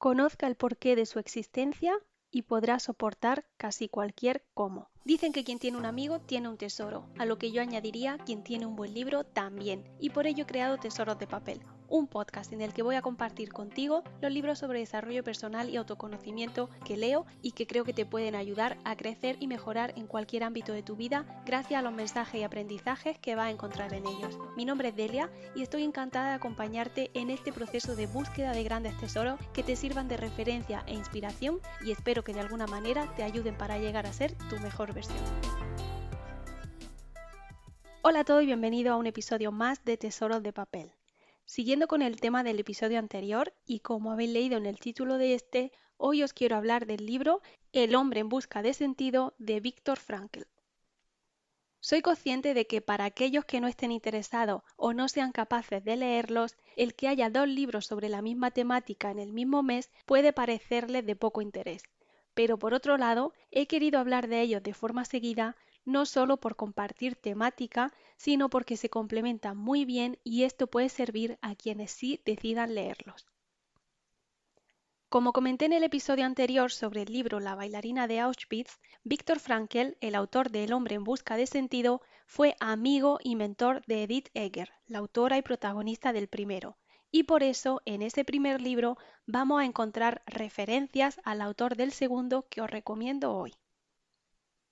conozca el porqué de su existencia y podrá soportar casi cualquier cómo. Dicen que quien tiene un amigo tiene un tesoro, a lo que yo añadiría quien tiene un buen libro también, y por ello he creado Tesoros de Papel, un podcast en el que voy a compartir contigo los libros sobre desarrollo personal y autoconocimiento que leo y que creo que te pueden ayudar a crecer y mejorar en cualquier ámbito de tu vida gracias a los mensajes y aprendizajes que vas a encontrar en ellos. Mi nombre es Delia y estoy encantada de acompañarte en este proceso de búsqueda de grandes tesoros que te sirvan de referencia e inspiración y espero que de alguna manera te ayuden para llegar a ser tu mejor versión. Hola a todos y bienvenido a un episodio más de Tesoros de Papel. Siguiendo con el tema del episodio anterior, y como habéis leído en el título de este, hoy os quiero hablar del libro El hombre en busca de sentido de Viktor Frankl. Soy consciente de que para aquellos que no estén interesados o no sean capaces de leerlos, el que haya 2 libros sobre la misma temática en el mismo mes puede parecerles de poco interés. Pero por otro lado, he querido hablar de ellos de forma seguida, no solo por compartir temática, sino porque se complementan muy bien y esto puede servir a quienes sí decidan leerlos. Como comenté en el episodio anterior sobre el libro La bailarina de Auschwitz, Viktor Frankl, el autor de El hombre en busca de sentido, fue amigo y mentor de Edith Eger, la autora y protagonista del primero, y por eso en ese primer libro vamos a encontrar referencias al autor del segundo que os recomiendo hoy.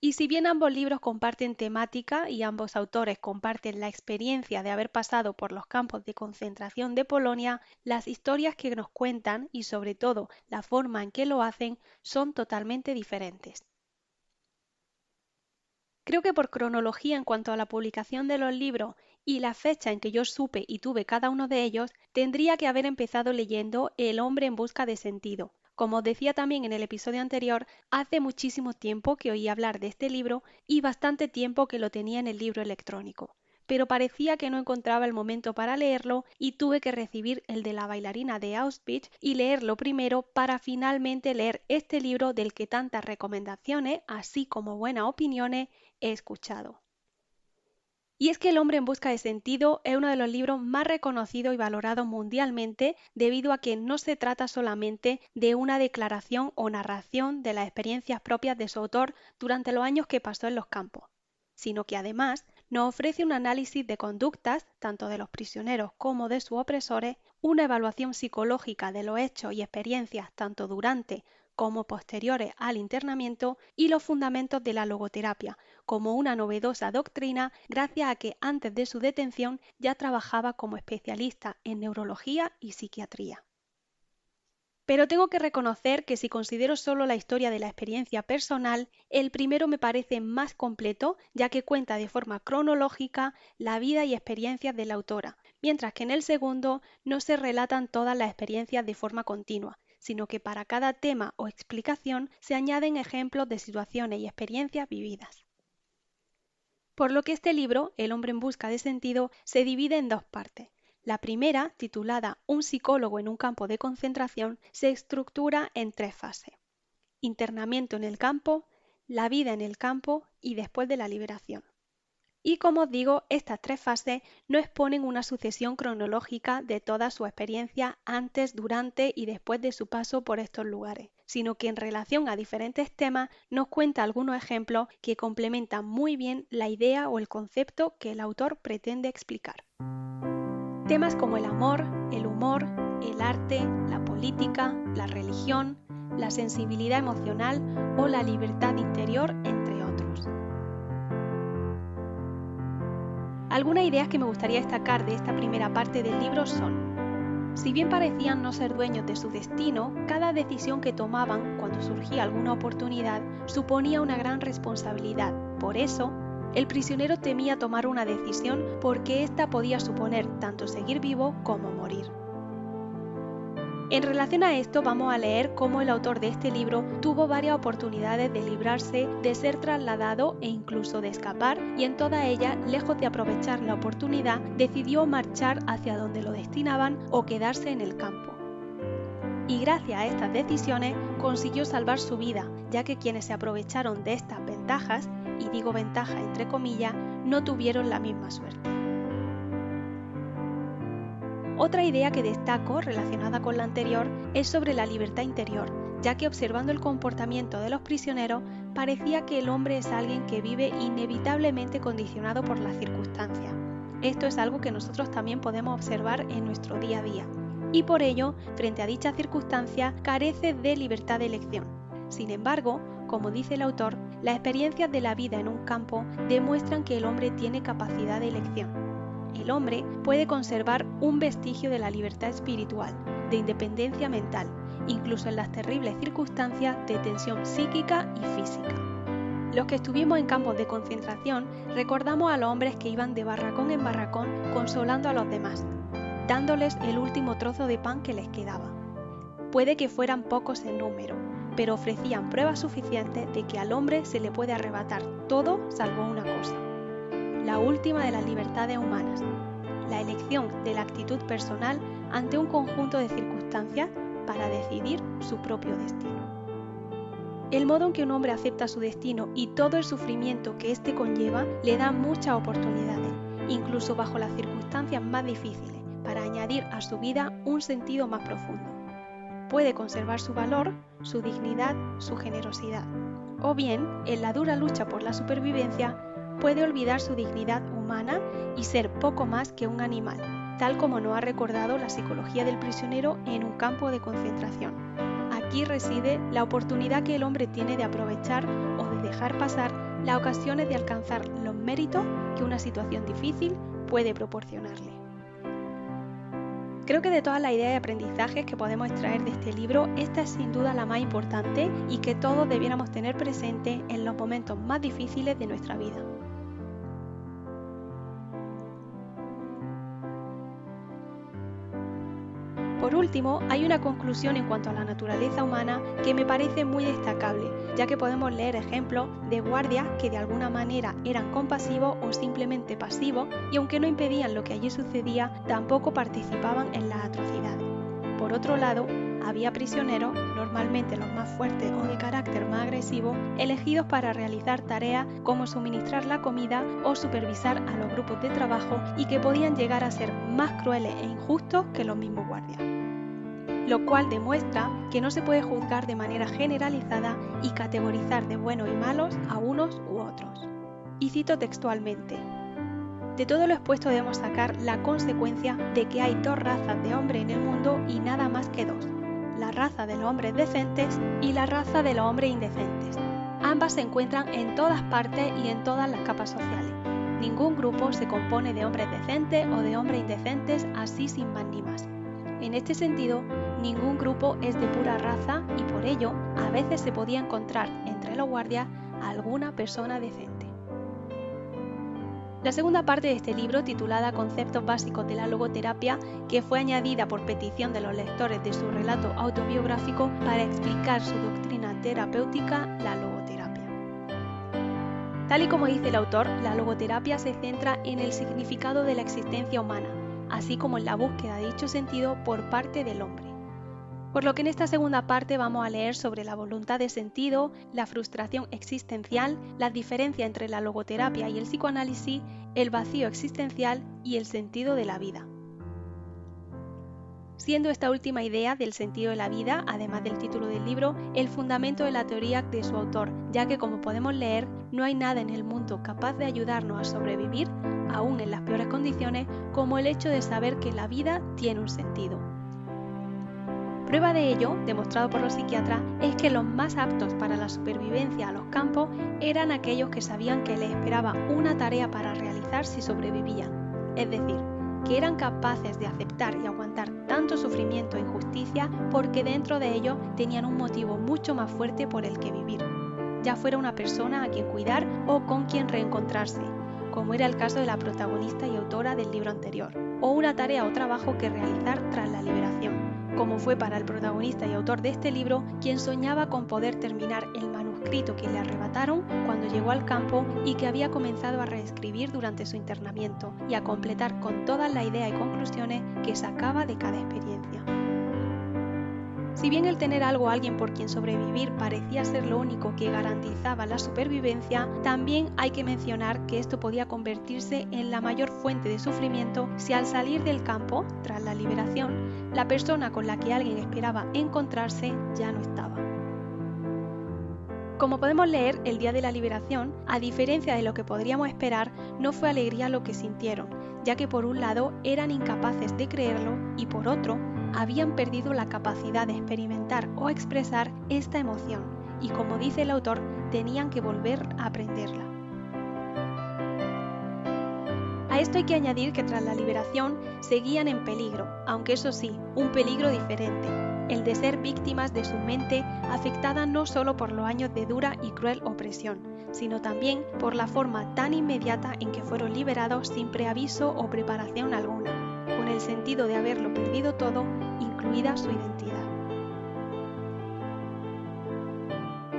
Y si bien ambos libros comparten temática y ambos autores comparten la experiencia de haber pasado por los campos de concentración de Polonia, las historias que nos cuentan y sobre todo la forma en que lo hacen son totalmente diferentes. Creo que por cronología en cuanto a la publicación de los libros y la fecha en que yo supe y tuve cada uno de ellos, tendría que haber empezado leyendo El hombre en busca de sentido. Como os decía también en el episodio anterior, hace muchísimo tiempo que oí hablar de este libro y bastante tiempo que lo tenía en el libro electrónico. Pero parecía que no encontraba el momento para leerlo y tuve que recibir el de la bailarina de Auschwitz y leerlo primero para finalmente leer este libro del que tantas recomendaciones, así como buenas opiniones, he escuchado. Y es que El hombre en busca de sentido es uno de los libros más reconocidos y valorados mundialmente debido a que no se trata solamente de una declaración o narración de las experiencias propias de su autor durante los años que pasó en los campos, sino que además nos ofrece un análisis de conductas, tanto de los prisioneros como de sus opresores, una evaluación psicológica de los hechos y experiencias tanto durante como posteriores al internamiento y los fundamentos de la logoterapia, como una novedosa doctrina gracias a que antes de su detención ya trabajaba como especialista en neurología y psiquiatría. Pero tengo que reconocer que si considero solo la historia de la experiencia personal, el primero me parece más completo, ya que cuenta de forma cronológica la vida y experiencias de la autora, mientras que en el segundo no se relatan todas las experiencias de forma continua, sino que para cada tema o explicación se añaden ejemplos de situaciones y experiencias vividas. Por lo que este libro, El hombre en busca de sentido, se divide en 2 partes. La primera, titulada Un psicólogo en un campo de concentración, se estructura en 3 fases: internamiento en el campo, la vida en el campo y después de la liberación. Y como os digo, estas 3 fases no exponen una sucesión cronológica de toda su experiencia antes, durante y después de su paso por estos lugares, sino que en relación a diferentes temas nos cuenta algunos ejemplos que complementan muy bien la idea o el concepto que el autor pretende explicar. Temas como el amor, el humor, el arte, la política, la religión, la sensibilidad emocional o la libertad interior, entre otros. Algunas ideas que me gustaría destacar de esta primera parte del libro son: si bien parecían no ser dueños de su destino, cada decisión que tomaban cuando surgía alguna oportunidad suponía una gran responsabilidad. Por eso, el prisionero temía tomar una decisión porque ésta podía suponer tanto seguir vivo como morir. En relación a esto vamos a leer cómo el autor de este libro tuvo varias oportunidades de librarse, de ser trasladado e incluso de escapar, y en todas ellas, lejos de aprovechar la oportunidad, decidió marchar hacia donde lo destinaban o quedarse en el campo. Y gracias a estas decisiones consiguió salvar su vida, ya que quienes se aprovecharon de estas ventajas, y digo ventaja entre comillas, no tuvieron la misma suerte. Otra idea que destaco relacionada con la anterior es sobre la libertad interior, ya que observando el comportamiento de los prisioneros parecía que el hombre es alguien que vive inevitablemente condicionado por las circunstancias. Esto es algo que nosotros también podemos observar en nuestro día a día, y por ello, frente a dichas circunstancias, carece de libertad de elección. Sin embargo, como dice el autor, las experiencias de la vida en un campo demuestran que el hombre tiene capacidad de elección. El hombre puede conservar un vestigio de la libertad espiritual, de independencia mental, incluso en las terribles circunstancias de tensión psíquica y física. Los que estuvimos en campos de concentración recordamos a los hombres que iban de barracón en barracón consolando a los demás, dándoles el último trozo de pan que les quedaba. Puede que fueran pocos en número, pero ofrecían pruebas suficientes de que al hombre se le puede arrebatar todo salvo una cosa: la última de las libertades humanas, la elección de la actitud personal ante un conjunto de circunstancias para decidir su propio destino. El modo en que un hombre acepta su destino y todo el sufrimiento que éste conlleva le da muchas oportunidades, incluso bajo las circunstancias más difíciles, para añadir a su vida un sentido más profundo. Puede conservar su valor, su dignidad, su generosidad. O bien, en la dura lucha por la supervivencia, puede olvidar su dignidad humana y ser poco más que un animal, tal como nos ha recordado la psicología del prisionero en un campo de concentración. Aquí reside la oportunidad que el hombre tiene de aprovechar o de dejar pasar las ocasiones de alcanzar los méritos que una situación difícil puede proporcionarle. Creo que de todas las ideas y aprendizajes que podemos extraer de este libro, esta es sin duda la más importante y que todos debiéramos tener presente en los momentos más difíciles de nuestra vida. Por último, hay una conclusión en cuanto a la naturaleza humana que me parece muy destacable, ya que podemos leer ejemplos de guardias que de alguna manera eran compasivos o simplemente pasivos, y aunque no impedían lo que allí sucedía, tampoco participaban en las atrocidades. Por otro lado, había prisioneros, normalmente los más fuertes o de carácter más agresivo, elegidos para realizar tareas como suministrar la comida o supervisar a los grupos de trabajo, y que podían llegar a ser más crueles e injustos que los mismos guardias. Lo cual demuestra que no se puede juzgar de manera generalizada y categorizar de buenos y malos a unos u otros. Y cito textualmente: de todo lo expuesto debemos sacar la consecuencia de que hay dos razas de hombres en el mundo y nada más que dos: la raza de los hombres decentes y la raza de los hombres indecentes. Ambas se encuentran en todas partes y en todas las capas sociales. Ningún grupo se compone de hombres decentes o de hombres indecentes así sin más ni más. En este sentido, ningún grupo es de pura raza y por ello a veces se podía encontrar entre los guardias a alguna persona decente. La segunda parte de este libro, titulada Conceptos básicos de la logoterapia, que fue añadida por petición de los lectores de su relato autobiográfico para explicar su doctrina terapéutica, la logoterapia. Tal y como dice el autor, la logoterapia se centra en el significado de la existencia humana, así como en la búsqueda de dicho sentido por parte del hombre. Por lo que en esta segunda parte vamos a leer sobre la voluntad de sentido, la frustración existencial, las diferencias entre la logoterapia y el psicoanálisis, el vacío existencial y el sentido de la vida. Siendo esta última idea del sentido de la vida, además del título del libro, el fundamento de la teoría de su autor, ya que como podemos leer, no hay nada en el mundo capaz de ayudarnos a sobrevivir, aún en las peores condiciones, como el hecho de saber que la vida tiene un sentido. Prueba de ello, demostrado por los psiquiatras, es que los más aptos para la supervivencia a los campos eran aquellos que sabían que les esperaba una tarea para realizar si sobrevivían, es decir, que eran capaces de aceptar y aguantar tanto sufrimiento e injusticia porque dentro de ellos tenían un motivo mucho más fuerte por el que vivir, ya fuera una persona a quien cuidar o con quien reencontrarse, como era el caso de la protagonista y autora del libro anterior, o una tarea o trabajo que realizar tras la liberación, como fue para el protagonista y autor de este libro, quien soñaba con poder terminar el manuscrito que le arrebataron cuando llegó al campo y que había comenzado a reescribir durante su internamiento, y a completar con todas las ideas y conclusiones que sacaba de cada experiencia. Si bien el tener algo o alguien por quien sobrevivir parecía ser lo único que garantizaba la supervivencia, también hay que mencionar que esto podía convertirse en la mayor fuente de sufrimiento si al salir del campo, tras la liberación, la persona con la que alguien esperaba encontrarse ya no estaba. Como podemos leer, el día de la liberación, a diferencia de lo que podríamos esperar, no fue alegría lo que sintieron, ya que por un lado eran incapaces de creerlo y por otro, habían perdido la capacidad de experimentar o expresar esta emoción y, como dice el autor, tenían que volver a aprenderla. A esto hay que añadir que tras la liberación seguían en peligro, aunque eso sí, un peligro diferente, el de ser víctimas de su mente afectada no solo por los años de dura y cruel opresión, sino también por la forma tan inmediata en que fueron liberados sin preaviso o preparación alguna, con el sentido de haberlo perdido todo, incluida su identidad.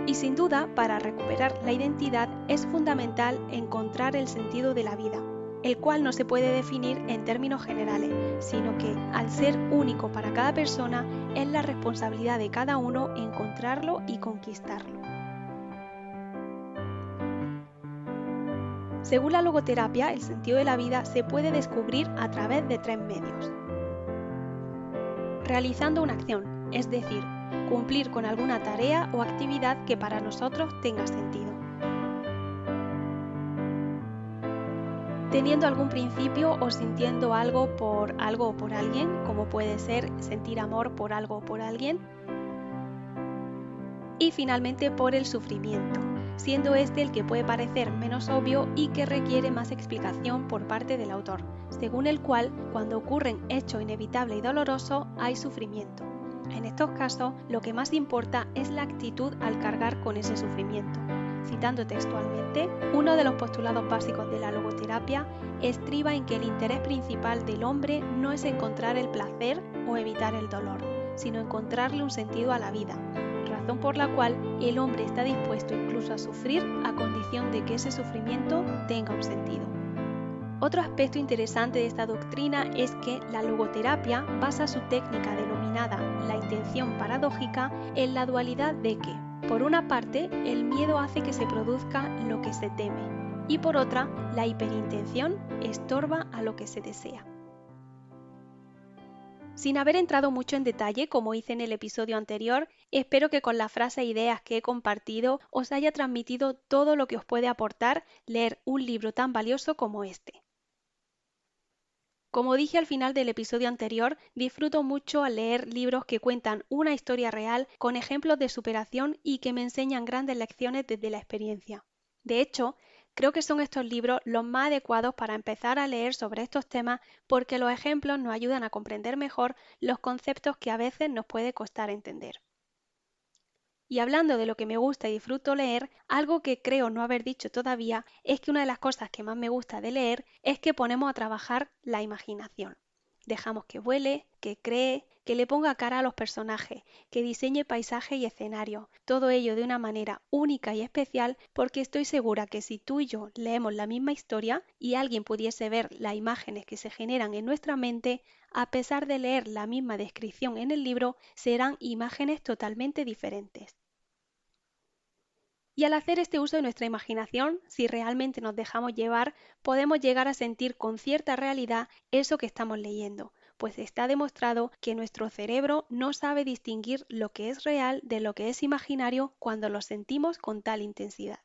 Y sin duda, para recuperar la identidad es fundamental encontrar el sentido de la vida, el cual no se puede definir en términos generales, sino que, al ser único para cada persona, es la responsabilidad de cada uno encontrarlo y conquistarlo. Según la logoterapia, el sentido de la vida se puede descubrir a través de 3 medios. Realizando una acción, es decir, cumplir con alguna tarea o actividad que para nosotros tenga sentido. Teniendo algún principio o sintiendo algo o por alguien, como puede ser sentir amor por algo o por alguien. Y finalmente por el sufrimiento, siendo este el que puede parecer menos obvio y que requiere más explicación por parte del autor, según el cual, cuando ocurren hechos inevitables y dolorosos, hay sufrimiento. En estos casos, lo que más importa es la actitud al cargar con ese sufrimiento. Citando textualmente, uno de los postulados básicos de la logoterapia estriba en que el interés principal del hombre no es encontrar el placer o evitar el dolor, sino encontrarle un sentido a la vida, razón por la cual el hombre está dispuesto incluso a sufrir a condición de que ese sufrimiento tenga un sentido. Otro aspecto interesante de esta doctrina es que la logoterapia basa su técnica denominada la intención paradójica en la dualidad de que, por una parte, el miedo hace que se produzca lo que se teme y por otra, la hiperintención estorba a lo que se desea. Sin haber entrado mucho en detalle, como hice en el episodio anterior, espero que con las frases e ideas que he compartido os haya transmitido todo lo que os puede aportar leer un libro tan valioso como este. Como dije al final del episodio anterior, disfruto mucho al leer libros que cuentan una historia real con ejemplos de superación y que me enseñan grandes lecciones desde la experiencia. De hecho, creo que son estos libros los más adecuados para empezar a leer sobre estos temas porque los ejemplos nos ayudan a comprender mejor los conceptos que a veces nos puede costar entender. Y hablando de lo que me gusta y disfruto leer, algo que creo no haber dicho todavía es que una de las cosas que más me gusta de leer es que ponemos a trabajar la imaginación. Dejamos que vuele, que cree, que le ponga cara a los personajes, que diseñe paisaje y escenario, todo ello de una manera única y especial porque estoy segura que si tú y yo leemos la misma historia y alguien pudiese ver las imágenes que se generan en nuestra mente, a pesar de leer la misma descripción en el libro, serán imágenes totalmente diferentes. Y al hacer este uso de nuestra imaginación, si realmente nos dejamos llevar, podemos llegar a sentir con cierta realidad eso que estamos leyendo, pues está demostrado que nuestro cerebro no sabe distinguir lo que es real de lo que es imaginario cuando lo sentimos con tal intensidad.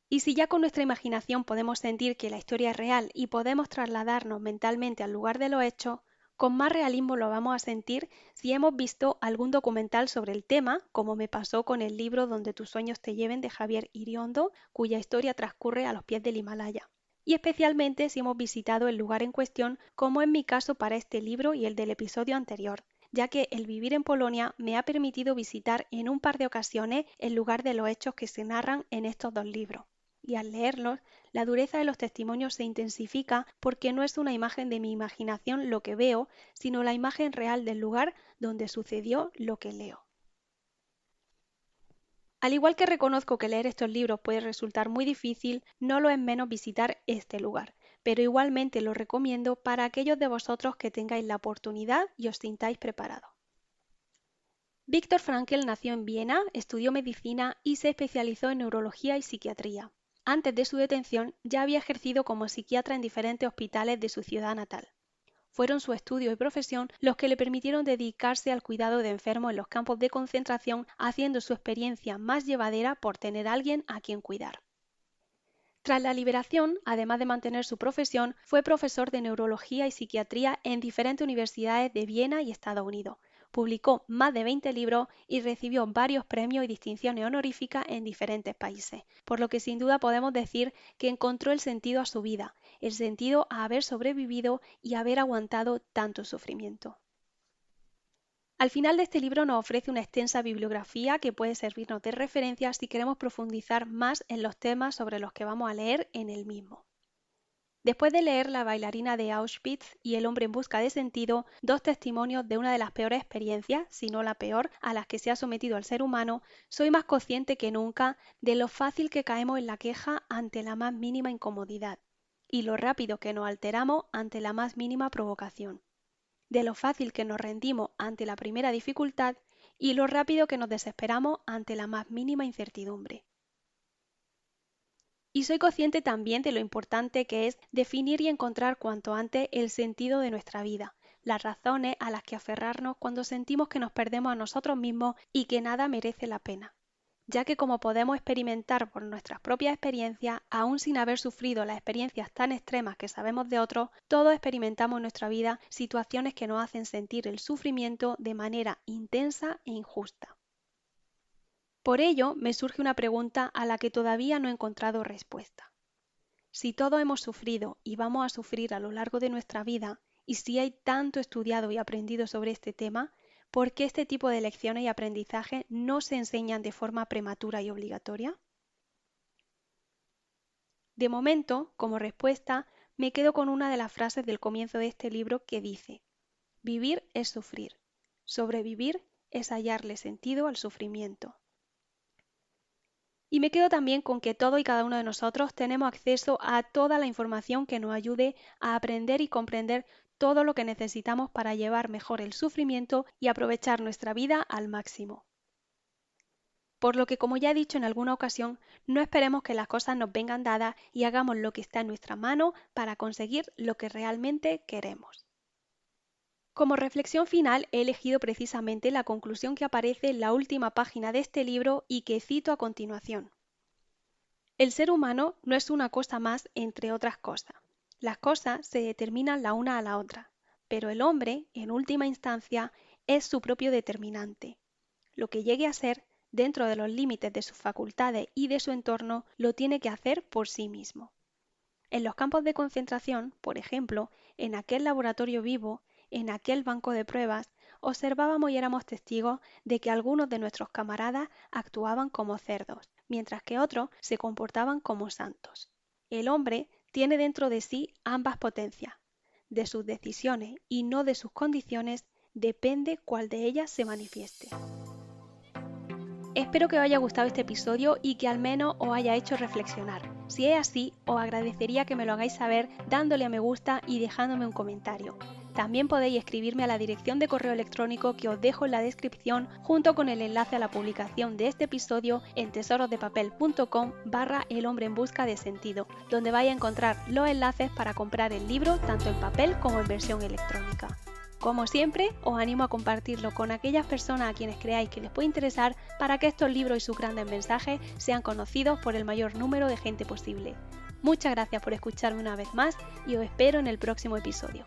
Y si ya con nuestra imaginación podemos sentir que la historia es real y podemos trasladarnos mentalmente al lugar de los hechos, con más realismo lo vamos a sentir si hemos visto algún documental sobre el tema, como me pasó con el libro Donde tus sueños te lleven de Javier Iriondo, cuya historia transcurre a los pies del Himalaya. Y especialmente si hemos visitado el lugar en cuestión, como en mi caso para este libro y el del episodio anterior, ya que el vivir en Polonia me ha permitido visitar en un par de ocasiones el lugar de los hechos que se narran en estos dos libros. Y al leerlos, la dureza de los testimonios se intensifica porque no es una imagen de mi imaginación lo que veo, sino la imagen real del lugar donde sucedió lo que leo. Al igual que reconozco que leer estos libros puede resultar muy difícil, no lo es menos visitar este lugar, pero igualmente lo recomiendo para aquellos de vosotros que tengáis la oportunidad y os sintáis preparados. Viktor Frankl nació en Viena, estudió medicina y se especializó en neurología y psiquiatría. Antes de su detención ya había ejercido como psiquiatra en diferentes hospitales de su ciudad natal. Fueron su estudio y profesión los que le permitieron dedicarse al cuidado de enfermos en los campos de concentración, haciendo su experiencia más llevadera por tener a alguien a quien cuidar. Tras la liberación, además de mantener su profesión, fue profesor de neurología y psiquiatría en diferentes universidades de Viena y Estados Unidos. Publicó más de 20 libros y recibió varios premios y distinciones honoríficas en diferentes países, por lo que sin duda podemos decir que encontró el sentido a su vida, el sentido a haber sobrevivido y haber aguantado tanto sufrimiento. Al final de este libro nos ofrece una extensa bibliografía que puede servirnos de referencia si queremos profundizar más en los temas sobre los que vamos a leer en el mismo. Después de leer La bailarina de Auschwitz y El hombre en busca de sentido, dos testimonios de una de las peores experiencias, si no la peor, a las que se ha sometido al ser humano, soy más consciente que nunca de lo fácil que caemos en la queja ante la más mínima incomodidad y lo rápido que nos alteramos ante la más mínima provocación, de lo fácil que nos rendimos ante la primera dificultad y lo rápido que nos desesperamos ante la más mínima incertidumbre. Y soy consciente también de lo importante que es definir y encontrar cuanto antes el sentido de nuestra vida, las razones a las que aferrarnos cuando sentimos que nos perdemos a nosotros mismos y que nada merece la pena, ya que como podemos experimentar por nuestras propias experiencias, aún sin haber sufrido las experiencias tan extremas que sabemos de otros, todos experimentamos en nuestra vida situaciones que nos hacen sentir el sufrimiento de manera intensa e injusta. Por ello, me surge una pregunta a la que todavía no he encontrado respuesta. Si todos hemos sufrido y vamos a sufrir a lo largo de nuestra vida, y si hay tanto estudiado y aprendido sobre este tema, ¿por qué este tipo de lecciones y aprendizaje no se enseñan de forma prematura y obligatoria? De momento, como respuesta, me quedo con una de las frases del comienzo de este libro que dice: vivir es sufrir, sobrevivir es hallarle sentido al sufrimiento. Y me quedo también con que todos y cada uno de nosotros tenemos acceso a toda la información que nos ayude a aprender y comprender todo lo que necesitamos para llevar mejor el sufrimiento y aprovechar nuestra vida al máximo. Por lo que, como ya he dicho en alguna ocasión, no esperemos que las cosas nos vengan dadas y hagamos lo que está en nuestra mano para conseguir lo que realmente queremos. Como reflexión final he elegido precisamente la conclusión que aparece en la última página de este libro y que cito a continuación. El ser humano no es una cosa más entre otras cosas. Las cosas se determinan la una a la otra, pero el hombre, en última instancia, es su propio determinante. Lo que llegue a ser, dentro de los límites de sus facultades y de su entorno, lo tiene que hacer por sí mismo. En los campos de concentración, por ejemplo, en aquel laboratorio vivo, en aquel banco de pruebas, observábamos y éramos testigos de que algunos de nuestros camaradas actuaban como cerdos, mientras que otros se comportaban como santos. El hombre tiene dentro de sí ambas potencias. De sus decisiones y no de sus condiciones depende cuál de ellas se manifieste. Espero que os haya gustado este episodio y que al menos os haya hecho reflexionar. Si es así, os agradecería que me lo hagáis saber dándole a me gusta y dejándome un comentario. También podéis escribirme a la dirección de correo electrónico que os dejo en la descripción junto con el enlace a la publicación de este episodio en tesorosdepapel.com/El hombre en busca de sentido, donde vais a encontrar los enlaces para comprar el libro tanto en papel como en versión electrónica. Como siempre, os animo a compartirlo con aquellas personas a quienes creáis que les puede interesar para que estos libros y sus grandes mensajes sean conocidos por el mayor número de gente posible. Muchas gracias por escucharme una vez más y os espero en el próximo episodio.